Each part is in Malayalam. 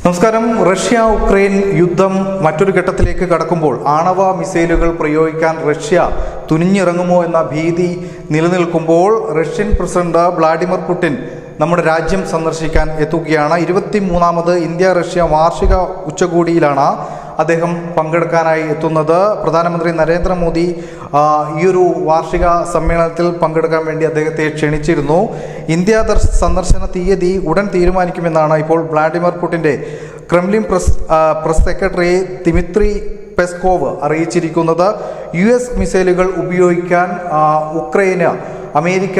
നമസ്കാരം. റഷ്യ ഉക്രൈൻ യുദ്ധം മറ്റൊരു ഘട്ടത്തിലേക്ക് കടക്കുമ്പോൾ ആണവ മിസൈലുകൾ പ്രയോഗിക്കാൻ റഷ്യ തുനിഞ്ഞിറങ്ങുമോ എന്ന ഭീതി നിലനിൽക്കുമ്പോൾ റഷ്യൻ പ്രസിഡന്റ് വ്ളാഡിമിർ പുടിൻ നമ്മുടെ രാജ്യം സന്ദർശിക്കാൻ എത്തുകയാണ്. 23ാമത് ഇന്ത്യ റഷ്യ വാർഷിക ഉച്ചകോടിയിലാണ് അദ്ദേഹം പങ്കെടുക്കാനായി എത്തുന്നത്. പ്രധാനമന്ത്രി നരേന്ദ്രമോദി ഈയൊരു വാർഷിക സമ്മേളനത്തിൽ പങ്കെടുക്കാൻ വേണ്ടി അദ്ദേഹത്തെ ക്ഷണിച്ചിരുന്നു. ഇന്ത്യ സന്ദർശന തീയതി ഉടൻ തീരുമാനിക്കുമെന്നാണ് ഇപ്പോൾ വ്ളാഡിമിർ പുടിൻ്റെ Kremlin press secretary Dmitry Peskov അറിയിച്ചിരിക്കുന്നത്. US മിസൈലുകൾ ഉപയോഗിക്കാൻ ഉക്രൈന് അമേരിക്ക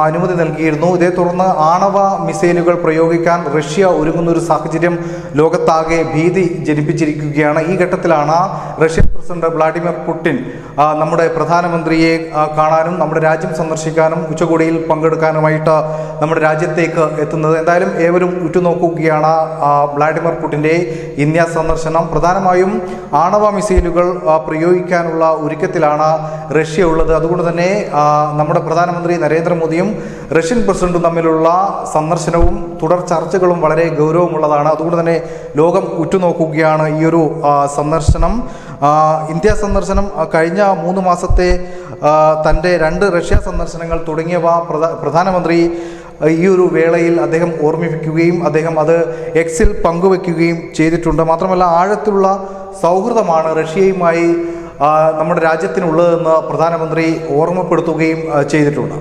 അനുമതി നൽകിയിരുന്നു. ഇതേ തുടർന്ന് ആണവ മിസൈലുകൾ പ്രയോഗിക്കാൻ റഷ്യ ഒരുങ്ങുന്ന ഒരു സാഹചര്യം ലോകത്താകെ ഭീതി ജനിപ്പിച്ചിരിക്കുകയാണ്. ഈ ഘട്ടത്തിലാണ് റഷ്യൻ പ്രസിഡന്റ് വ്ളാഡിമിർ പുടിൻ നമ്മുടെ പ്രധാനമന്ത്രിയെ കാണാനും നമ്മുടെ രാജ്യം സന്ദർശിക്കാനും ഉച്ചകോടിയിൽ പങ്കെടുക്കാനുമായിട്ട് നമ്മുടെ രാജ്യത്തേക്ക് എത്തുന്നത്. എന്തായാലും ഏവരും ഉറ്റുനോക്കുകയാണ് വ്ളാഡിമിർ പുടിൻ്റെ ഇന്ത്യ സന്ദർശനം. പ്രധാനമായും ആണവ മിസൈലുകൾ പ്രയോഗിക്കാനുള്ള ഒരുക്കത്തിലാണ് റഷ്യ ഉള്ളത്. അതുകൊണ്ട് തന്നെ നമ്മുടെ പ്രധാനമന്ത്രി നരേന്ദ്രമോദിയും റഷ്യൻ പ്രസിഡന്റും തമ്മിലുള്ള സന്ദർശനവും തുടർ ചർച്ചകളും വളരെ ഗൗരവമുള്ളതാണ്. അതുകൊണ്ട് തന്നെ ലോകം ഉറ്റുനോക്കുകയാണ് ഈ ഒരു സന്ദർശനം. ഇന്ത്യ സന്ദർശനം കഴിഞ്ഞ 3 മാസത്തെ തൻ്റെ 2 റഷ്യ സന്ദർശനങ്ങൾ തുടങ്ങിയവ പ്രധാനമന്ത്രി ഈ ഒരു വേളയിൽ അദ്ദേഹം ഓർമ്മിപ്പിക്കുകയും അദ്ദേഹം അത് എക്സിൽ പങ്കുവെക്കുകയും ചെയ്തിട്ടുണ്ട്. മാത്രമല്ല ആഴത്തിലുള്ള സൗഹൃദമാണ് റഷ്യയുമായി നമ്മുടെ രാജ്യത്തിനുള്ളതെന്ന് പ്രധാനമന്ത്രി ഓർമ്മപ്പെടുത്തുകയും ചെയ്തിട്ടുണ്ട്.